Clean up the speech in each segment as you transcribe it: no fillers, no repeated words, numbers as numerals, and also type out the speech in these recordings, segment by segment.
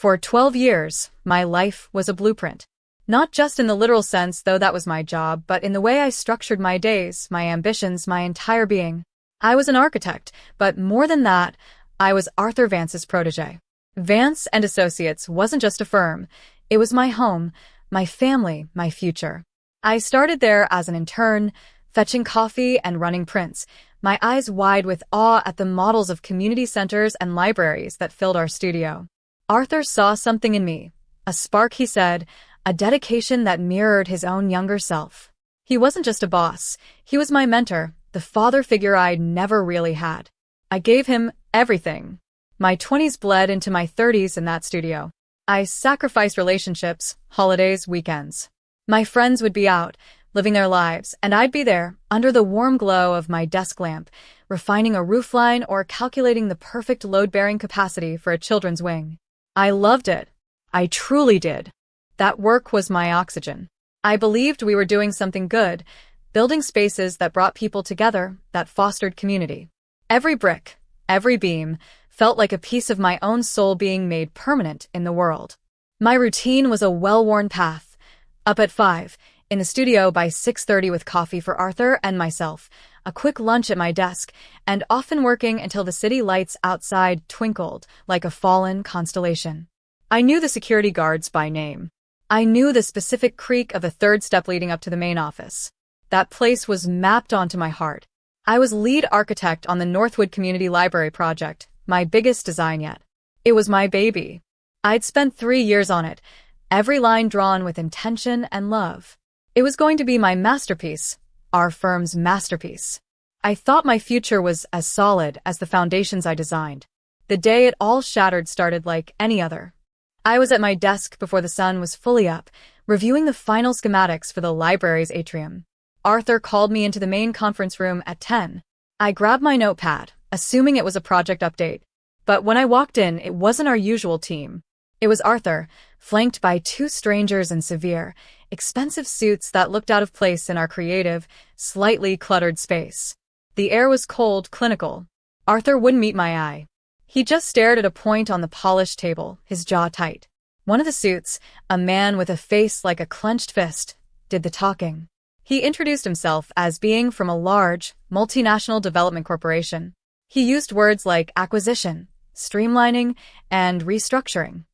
For 12 years, my life was a blueprint. Not just in the literal sense, though that was my job, but in the way I structured my days, my ambitions, my entire being. I was an architect, but more than that, I was Arthur Vance's protege. Vance and Associates wasn't just a firm. It was my home, my family, my future. I started there as an intern, fetching coffee and running prints, my eyes wide with awe at the models of community centers and libraries that filled our studio. Arthur saw something in me, a spark, he said, a dedication that mirrored his own younger self. He wasn't just a boss, he was my mentor, the father figure I'd never really had. I gave him everything. My 20s bled into my 30s in that studio. I sacrificed relationships, holidays, weekends. My friends would be out, living their lives, and I'd be there, under the warm glow of my desk lamp, refining a roofline or calculating the perfect load-bearing capacity for a children's wing. I loved it. I truly did. That work was my oxygen. I believed we were doing something good, building spaces that brought people together, that fostered community. Every brick, every beam, felt like a piece of my own soul being made permanent in the world. My routine was a well-worn path. Up at 5, in the studio by 6:30 with coffee for Arthur and myself, a quick lunch at my desk, and often working until the city lights outside twinkled like a fallen constellation. I knew the security guards by name. I knew the specific creak of the third step leading up to the main office. That place was mapped onto my heart. I was lead architect on the Northwood Community Library project, my biggest design yet. It was my baby. I'd spent 3 years on it, every line drawn with intention and love. It was going to be my masterpiece, our firm's masterpiece. I thought my future was as solid as the foundations I designed. The day it all shattered started like any other. I was at my desk before the sun was fully up, reviewing the final schematics for the library's atrium. Arthur called me into the main conference room at 10. I grabbed my notepad, assuming it was a project update. But when I walked in, it wasn't our usual team. It was Arthur, flanked by 2 strangers in severe, expensive suits that looked out of place in our creative, slightly cluttered space. The air was cold, clinical. Arthur wouldn't meet my eye. He just stared at a point on the polished table, his jaw tight. One of the suits, a man with a face like a clenched fist, did the talking. He introduced himself as being from a large, multinational development corporation. He used words like acquisition, streamlining, and restructuring.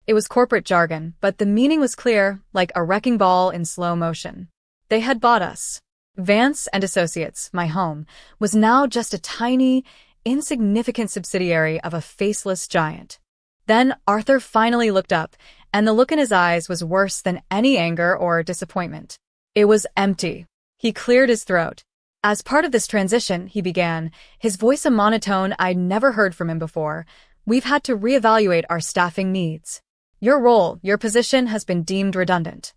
It was corporate jargon, but the meaning was clear, like a wrecking ball in slow motion. They had bought us. Vance and Associates, my home, was now just a tiny, insignificant subsidiary of a faceless giant. Then Arthur finally looked up, and the look in his eyes was worse than any anger or disappointment. It was empty. He cleared his throat. As part of this transition, he began, his voice a monotone I'd never heard from him before, we've had to reevaluate our staffing needs. Your role, your position has been deemed redundant.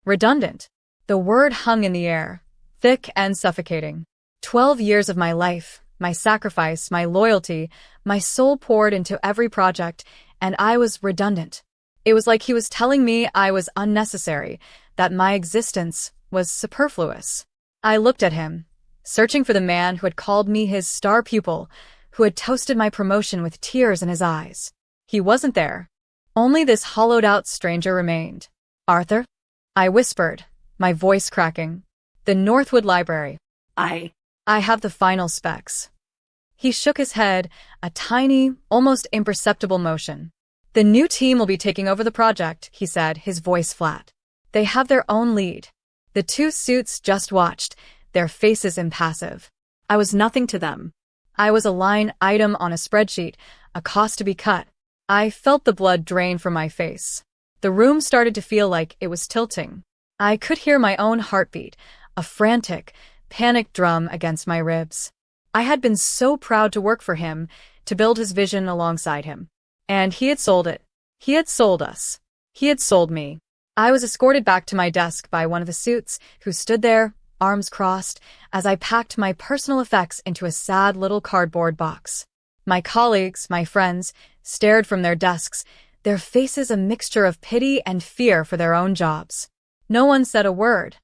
Redundant? The word hung in the air, thick and suffocating. 12 years of my life, my sacrifice, my loyalty, my soul poured into every project, and I was redundant. It was like he was telling me I was unnecessary, that my existence was superfluous. I looked at him, searching for the man who had called me his star pupil, who had toasted my promotion with tears in his eyes. He wasn't there. Only this hollowed-out stranger remained. Arthur? I whispered, my voice cracking. The Northwood Library. I have the final specs. He shook his head, a tiny, almost imperceptible motion. The new team will be taking over the project, he said, his voice flat. They have their own lead. The 2 suits just watched, their faces impassive. I was nothing to them. I was a line item on a spreadsheet, a cost to be cut. I felt the blood drain from my face. The room started to feel like it was tilting. I could hear my own heartbeat, a frantic, panicked drum against my ribs. I had been so proud to work for him, to build his vision alongside him. And he had sold it. He had sold us. He had sold me. I was escorted back to my desk by one of the suits, who stood there, arms crossed, as I packed my personal effects into a sad little cardboard box. My colleagues, my friends, stared from their desks, their faces a mixture of pity and fear for their own jobs. No one said a word.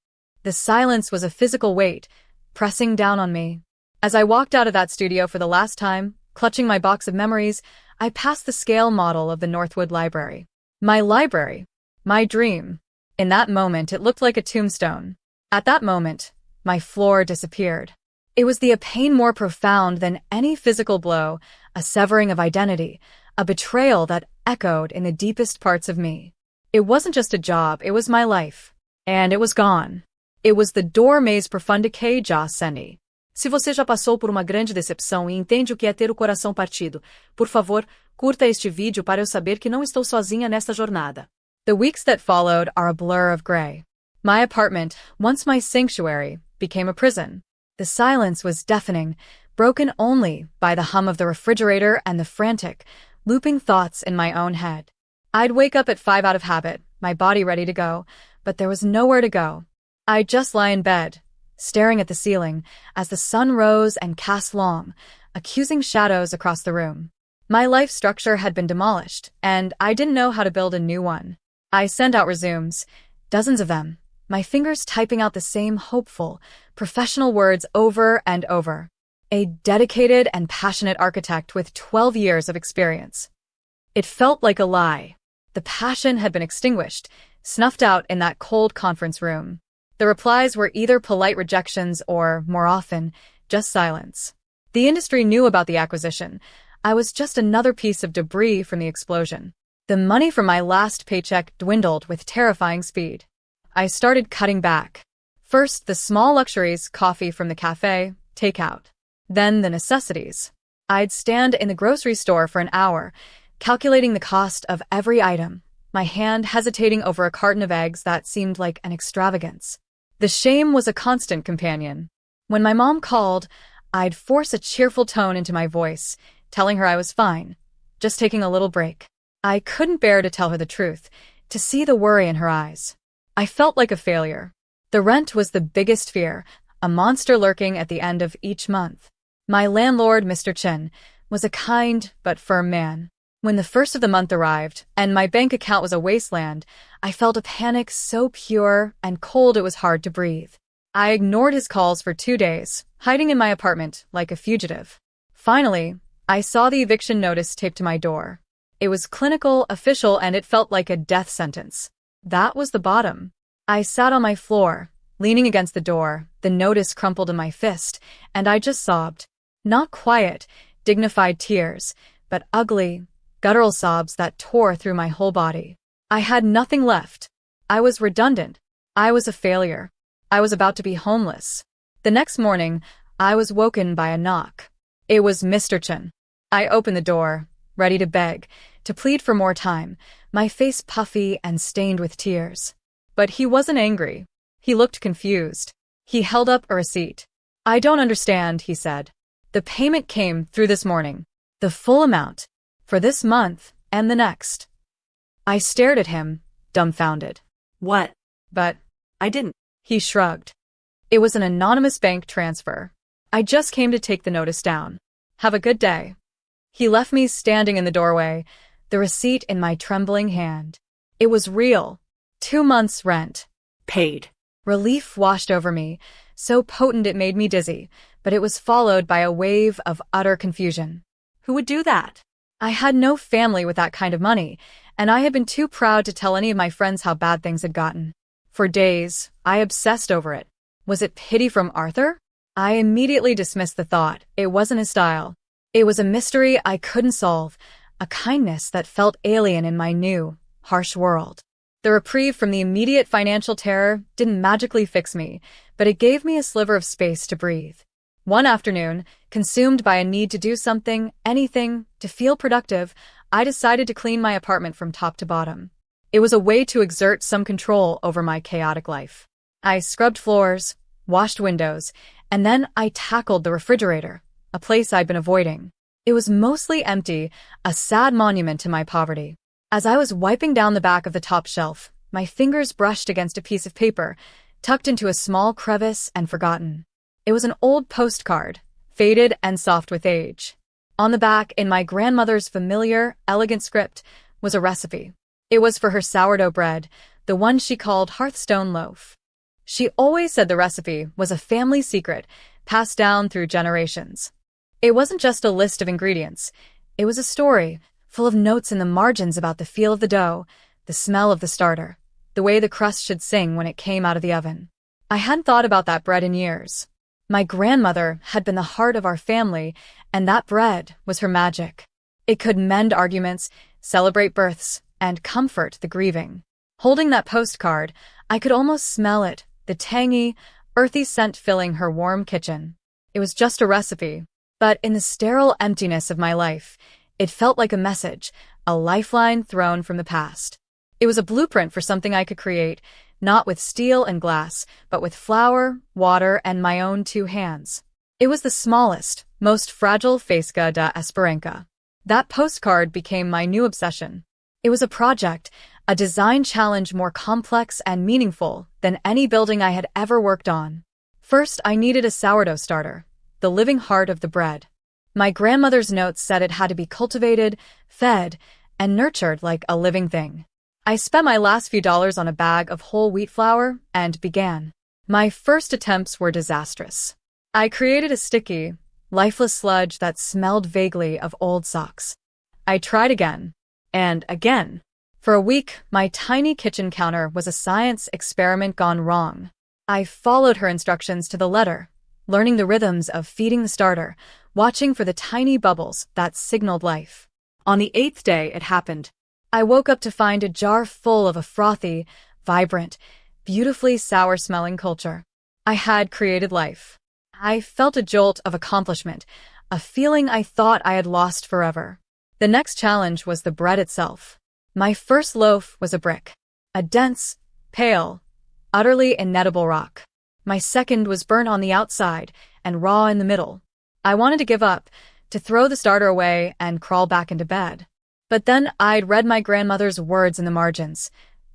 The silence was a physical weight, pressing down on me. As I walked out of that studio for the last time, clutching my box of memories, I passed the scale model of the Northwood Library. My library. My dream. In that moment, it looked like a tombstone. At that moment, my floor disappeared. It was the pain more profound than any physical blow, a severing of identity, a betrayal that echoed in the deepest parts of me. It wasn't just a job, it was my life. And it was gone. It was the dor mais profunda que já senti. Se você já passou por uma grande decepção e entende o que é ter o coração partido, por favor, curta este vídeo para eu saber que não estou sozinha nesta jornada. The weeks that followed are a blur of gray. My apartment, once my sanctuary, became a prison. The silence was deafening, broken only by the hum of the refrigerator and the frantic, looping thoughts in my own head. I'd wake up at 5 out of habit, my body ready to go, but there was nowhere to go. I'd just lie in bed, staring at the ceiling as the sun rose and cast long, accusing shadows across the room. My life structure had been demolished, and I didn't know how to build a new one. I sent out resumes, dozens of them, my fingers typing out the same hopeful, professional words over and over. A dedicated and passionate architect with 12 years of experience. It felt like a lie. The passion had been extinguished, snuffed out in that cold conference room. The replies were either polite rejections or, more often, just silence. The industry knew about the acquisition. I was just another piece of debris from the explosion. The money from my last paycheck dwindled with terrifying speed. I started cutting back. First, the small luxuries, coffee from the cafe, takeout. Then the necessities. I'd stand in the grocery store for an hour, calculating the cost of every item, my hand hesitating over a carton of eggs that seemed like an extravagance. The shame was a constant companion. When my mom called, I'd force a cheerful tone into my voice, telling her I was fine, just taking a little break. I couldn't bear to tell her the truth, to see the worry in her eyes. I felt like a failure. The rent was the biggest fear, a monster lurking at the end of each month. My landlord, Mr. Chen, was a kind but firm man. When the first of the month arrived, and my bank account was a wasteland, I felt a panic so pure and cold it was hard to breathe. I ignored his calls for 2 days, hiding in my apartment like a fugitive. Finally, I saw the eviction notice taped to my door. It was clinical, official, and it felt like a death sentence. That was the bottom. I sat on my floor, leaning against the door, the notice crumpled in my fist, and I just sobbed. Not quiet, dignified tears, but ugly, guttural sobs that tore through my whole body. I had nothing left. I was redundant. I was a failure. I was about to be homeless. The next morning, I was woken by a knock. It was Mr. Chen. I opened the door, ready to beg, to plead for more time, my face puffy and stained with tears. But he wasn't angry. He looked confused. He held up a receipt. "I don't understand," he said. "The payment came through this morning. The full amount. For this month and the next." I stared at him, dumbfounded. "What?" "But I didn't." he shrugged. "It was an anonymous bank transfer. I just came to take the notice down. Have a good day." He left me standing in the doorway, the receipt in my trembling hand. It was real. 2 months' rent. Paid. Relief washed over me, so potent it made me dizzy, but it was followed by a wave of utter confusion. Who would do that? I had no family with that kind of money, and I had been too proud to tell any of my friends how bad things had gotten. For days, I obsessed over it. Was it pity from Arthur? I immediately dismissed the thought. It wasn't his style. It was a mystery I couldn't solve, a kindness that felt alien in my new, harsh world. The reprieve from the immediate financial terror didn't magically fix me, but it gave me a sliver of space to breathe. One afternoon, consumed by a need to do something, anything, to feel productive, I decided to clean my apartment from top to bottom. It was a way to exert some control over my chaotic life. I scrubbed floors, washed windows, and then I tackled the refrigerator, a place I'd been avoiding. It was mostly empty, a sad monument to my poverty. As I was wiping down the back of the top shelf, my fingers brushed against a piece of paper, tucked into a small crevice and forgotten. It was an old postcard, faded and soft with age. On the back, in my grandmother's familiar, elegant script, was a recipe. It was for her sourdough bread, the one she called Hearthstone loaf. She always said the recipe was a family secret, passed down through generations. It wasn't just a list of ingredients. It was a story, full of notes in the margins about the feel of the dough, the smell of the starter, the way the crust should sing when it came out of the oven. I hadn't thought about that bread in years. My grandmother had been the heart of our family, and that bread was her magic. It could mend arguments, celebrate births, and comfort the grieving. Holding that postcard, I could almost smell it, the tangy, earthy scent filling her warm kitchen. It was just a recipe, but in the sterile emptiness of my life, it felt like a message, a lifeline thrown from the past. It was a blueprint for something I could create, not with steel and glass, but with flour, water, and my own 2 hands. It was the smallest, most fragile Fresca da Esperança. That postcard became my new obsession. It was a project, a design challenge more complex and meaningful than any building I had ever worked on. First, I needed a sourdough starter, the living heart of the bread. My grandmother's notes said it had to be cultivated, fed, and nurtured like a living thing. I spent my last few dollars on a bag of whole wheat flour and began. My first attempts were disastrous. I created a sticky, lifeless sludge that smelled vaguely of old socks. I tried again, and again. For a week, my tiny kitchen counter was a science experiment gone wrong. I followed her instructions to the letter, learning the rhythms of feeding the starter, watching for the tiny bubbles that signaled life. On the 8th day, it happened. I woke up to find a jar full of a frothy, vibrant, beautifully sour-smelling culture. I had created life. I felt a jolt of accomplishment, a feeling I thought I had lost forever. The next challenge was the bread itself. My first loaf was a brick, a dense, pale, utterly inedible rock. My second was burnt on the outside and raw in the middle. I wanted to give up, to throw the starter away and crawl back into bed. But then I'd read my grandmother's words in the margins.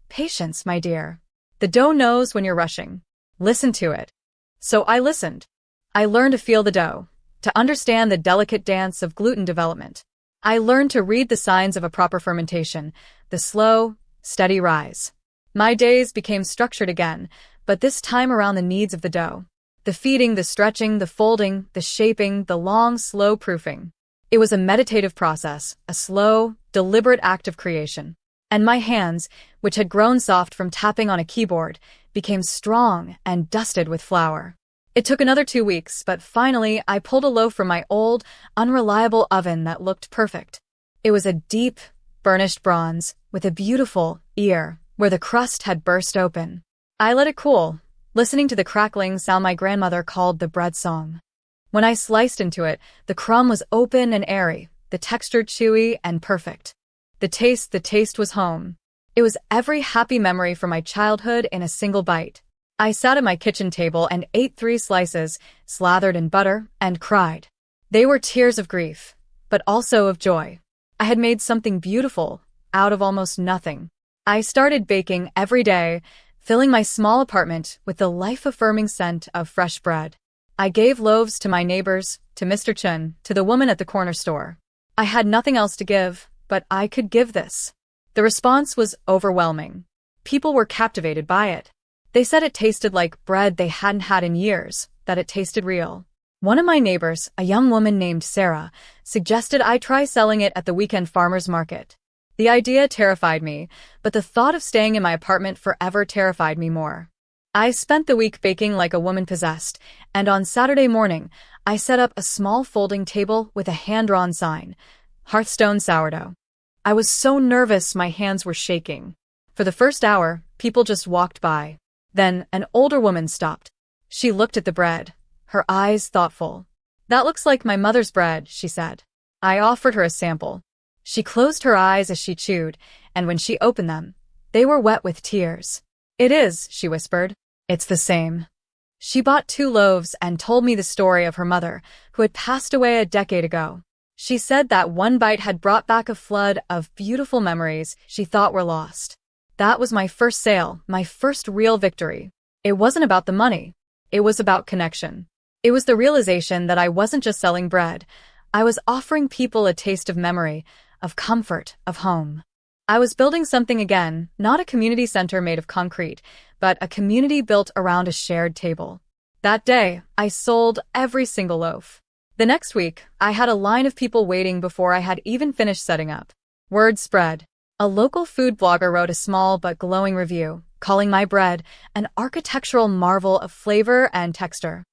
Patience, my dear. The dough knows when you're rushing. Listen to it. So I listened. I learned to feel the dough, to understand the delicate dance of gluten development. I learned to read the signs of a proper fermentation, the slow, steady rise. My days became structured again, but this time around the needs of the dough. The feeding, the stretching, the folding, the shaping, the long, slow proofing. It was a meditative process, a slow, deliberate act of creation. And my hands, which had grown soft from tapping on a keyboard, became strong and dusted with flour. It took another 2 weeks, but finally I pulled a loaf from my old, unreliable oven that looked perfect. It was a deep, burnished bronze, with a beautiful ear, where the crust had burst open. I let it cool, listening to the crackling sound my grandmother called the bread song. When I sliced into it, the crumb was open and airy, the texture chewy and perfect. The taste was home. It was every happy memory from my childhood in a single bite. I sat at my kitchen table and ate 3 slices, slathered in butter, and cried. They were tears of grief, but also of joy. I had made something beautiful out of almost nothing. I started baking every day, filling my small apartment with the life-affirming scent of fresh bread. I gave loaves to my neighbors, to Mr. Chun, to the woman at the corner store. I had nothing else to give, but I could give this. The response was overwhelming. People were captivated by it. They said it tasted like bread they hadn't had in years, that it tasted real. One of my neighbors, a young woman named Sarah, suggested I try selling it at the weekend farmer's market. The idea terrified me, but the thought of staying in my apartment forever terrified me more. I spent the week baking like a woman possessed, and on Saturday morning, I set up a small folding table with a hand-drawn sign, Hearthstone Sourdough. I was so nervous my hands were shaking. For the first hour, people just walked by. Then an older woman stopped. She looked at the bread, her eyes thoughtful. "That looks like my mother's bread," she said. I offered her a sample. She closed her eyes as she chewed, and when she opened them, they were wet with tears. "It is," she whispered. "It's the same." She bought 2 loaves and told me the story of her mother, who had passed away a decade ago. She said that one bite had brought back a flood of beautiful memories she thought were lost. That was my first sale, my first real victory. It wasn't about the money. It was about connection. It was the realization that I wasn't just selling bread. I was offering people a taste of memory, of comfort, of home. I was building something again, not a community center made of concrete, but a community built around a shared table. That day, I sold every single loaf. The next week, I had a line of people waiting before I had even finished setting up. Word spread. A local food blogger wrote a small but glowing review, calling my bread an architectural marvel of flavor and texture.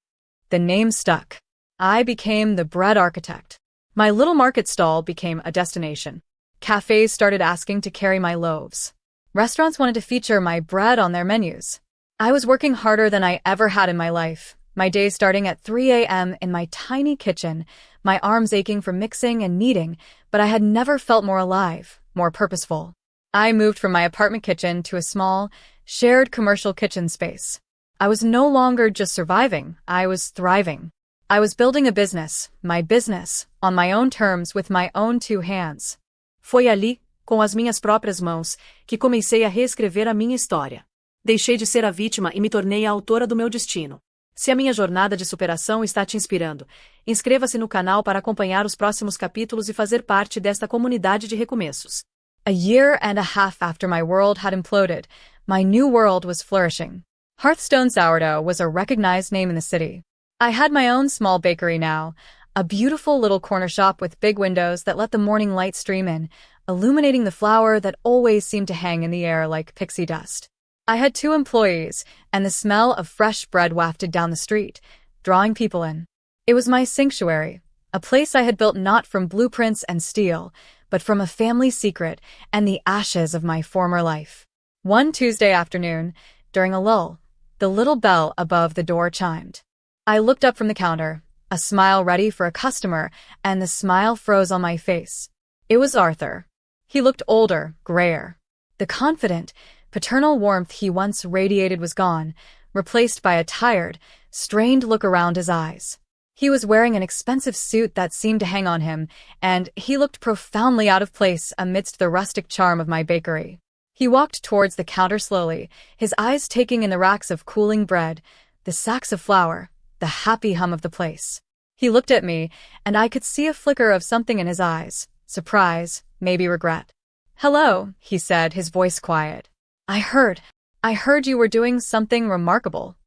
The name stuck. I became the bread architect. My little market stall became a destination. Cafes started asking to carry my loaves. Restaurants wanted to feature my bread on their menus. I was working harder than I ever had in my life, my days starting at 3 a.m. in my tiny kitchen, my arms aching from mixing and kneading, but I had never felt more alive, more purposeful. I moved from my apartment kitchen to a small, shared commercial kitchen space. I was no longer just surviving, I was thriving. I was building a business, my business, on my own terms with my own two hands. Foi ali, com as minhas próprias mãos, que comecei a reescrever a minha história. Deixei de ser a vítima e me tornei a autora do meu destino. Se a minha jornada de superação está te inspirando, inscreva-se no canal para acompanhar os próximos capítulos e fazer parte desta comunidade de recomeços. A year and a half after my world had imploded, my new world was flourishing. Hearthstone Sourdough was a recognized name in the city. I had my own small bakery now, a beautiful little corner shop with big windows that let the morning light stream in, illuminating the flour that always seemed to hang in the air like pixie dust. I had 2 employees, and the smell of fresh bread wafted down the street, drawing people in. It was my sanctuary, a place I had built not from blueprints and steel, but from a family secret and the ashes of my former life. One Tuesday afternoon, during a lull, the little bell above the door chimed. I looked up from the counter, a smile ready for a customer, and the smile froze on my face. It was Arthur. He looked older, grayer. The confident, paternal warmth he once radiated was gone, replaced by a tired, strained look around his eyes. He was wearing an expensive suit that seemed to hang on him, and he looked profoundly out of place amidst the rustic charm of my bakery. He walked towards the counter slowly, his eyes taking in the racks of cooling bread, the sacks of flour, the happy hum of the place. He looked at me, and I could see a flicker of something in his eyes, surprise, maybe regret. "Hello," he said, his voice quiet. I heard you were doing something remarkable."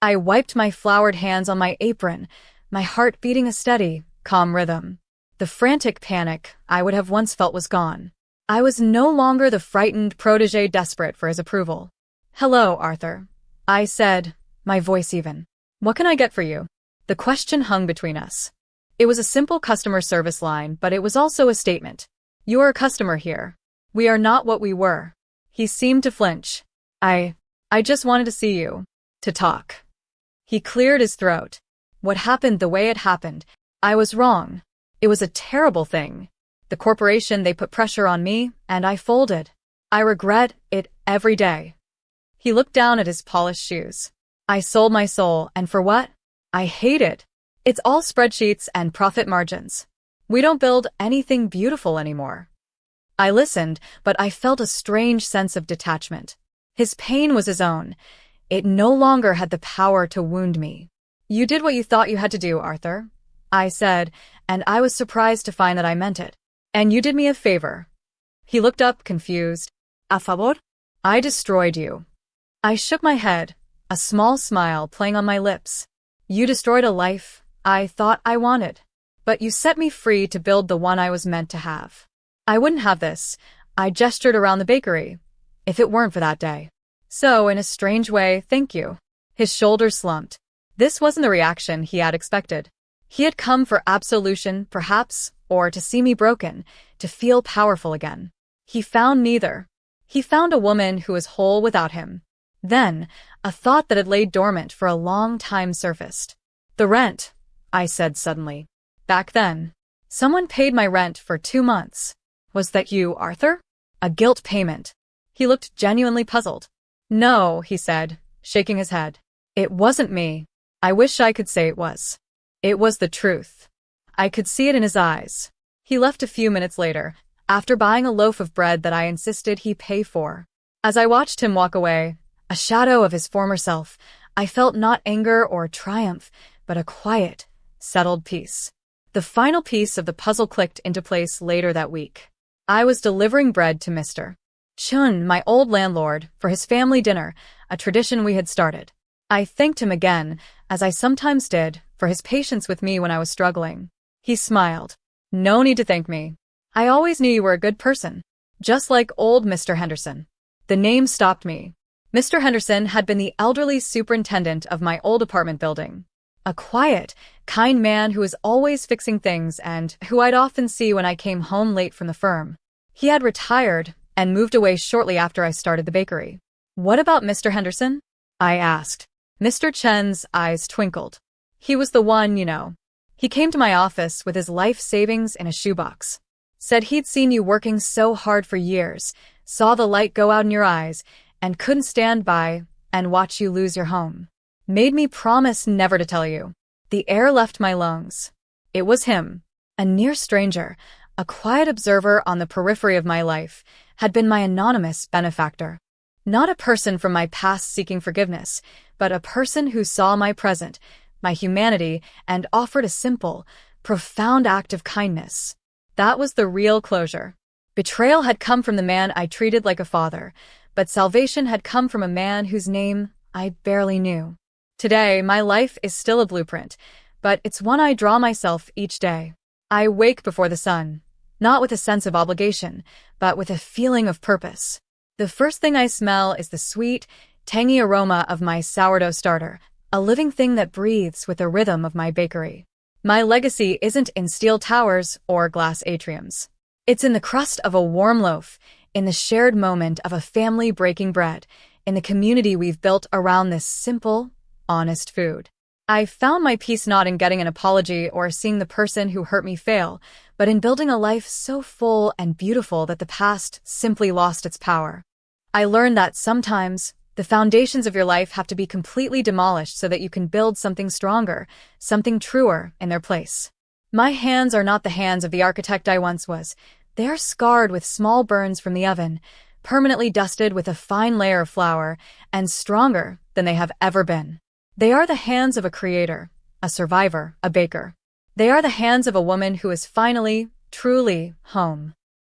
I wiped my floured hands on my apron, my heart beating a steady, calm rhythm. The frantic panic I would have once felt was gone. I was no longer the frightened protégé desperate for his approval. "Hello, Arthur," I said, my voice even. "What can I get for you?" The question hung between us. It was a simple customer service line, but it was also a statement. "You are a customer here. We are not what we were." He seemed to flinch. I just wanted to see you. To talk." He cleared his throat. "What happened the way it happened. I was wrong. It was a terrible thing. The corporation, they put pressure on me, and I folded. I regret it every day." He looked down at his polished shoes. "I sold my soul, and for what? I hate it. It's all spreadsheets and profit margins. We don't build anything beautiful anymore." I listened, but I felt a strange sense of detachment. His pain was his own. It no longer had the power to wound me. "You did what you thought you had to do, Arthur," I said, and I was surprised to find that I meant it. "And you did me a favor." He looked up, confused. A favor? "I destroyed you." I shook my head, a small smile playing on my lips. "You destroyed a life I thought I wanted. But you set me free to build the one I was meant to have. I wouldn't have this," I gestured around the bakery, "if it weren't for that day. So, in a strange way, thank you." His shoulders slumped. This wasn't the reaction he had expected. He had come for absolution, perhaps, or to see me broken, to feel powerful again. He found neither. He found a woman who was whole without him. Then, a thought that had laid dormant for a long time surfaced. "The rent," I said suddenly. "Back then, someone paid my rent for 2 months. Was that you, Arthur? A guilt payment." He looked genuinely puzzled. "No," he said, shaking his head. "It wasn't me. I wish I could say it was. It was the truth." I could see it in his eyes. He left a few minutes later, after buying a loaf of bread that I insisted he pay for. As I watched him walk away, a shadow of his former self, I felt not anger or triumph, but a quiet, settled peace. The final piece of the puzzle clicked into place later that week. I was delivering bread to Mr. Chun, my old landlord, for his family dinner, a tradition we had started. I thanked him again, as I sometimes did, for his patience with me when I was struggling. He smiled. "No need to thank me. I always knew you were a good person. Just like old Mr. Henderson. The name stopped me. Mr. Henderson had been the elderly superintendent of my old apartment building. A quiet, kind man who was always fixing things and who I'd often see when I came home late from the firm. He had retired and moved away shortly after I started the bakery. What about Mr. Henderson? I asked. Mr. Chen's eyes twinkled. He was the one, you know. He came to my office with his life savings in a shoebox. Said he'd seen you working so hard for years, saw the light go out in your eyes, and couldn't stand by and watch you lose your home. Made me promise never to tell you. The air left my lungs. It was him, a near stranger, a quiet observer on the periphery of my life, had been my anonymous benefactor. Not a person from my past seeking forgiveness, but a person who saw my present, my humanity, and offered a simple, profound act of kindness. That was the real closure. Betrayal had come from the man I treated like a father, but salvation had come from a man whose name I barely knew. Today, my life is still a blueprint, but it's one I draw myself each day. I wake before the sun, not with a sense of obligation, but with a feeling of purpose. The first thing I smell is the sweet, tangy aroma of my sourdough starter, a living thing that breathes with the rhythm of my bakery. My legacy isn't in steel towers or glass atriums. It's in the crust of a warm loaf, in the shared moment of a family breaking bread, in the community we've built around this simple, honest food. I found my peace not in getting an apology or seeing the person who hurt me fail, but in building a life so full and beautiful that the past simply lost its power. I learned that sometimes the foundations of your life have to be completely demolished so that you can build something stronger, something truer in their place. My hands are not the hands of the architect I once was. They are scarred with small burns from the oven, permanently dusted with a fine layer of flour, and stronger than they have ever been. They are the hands of a creator, a survivor, a baker. They are the hands of a woman who is finally, truly home.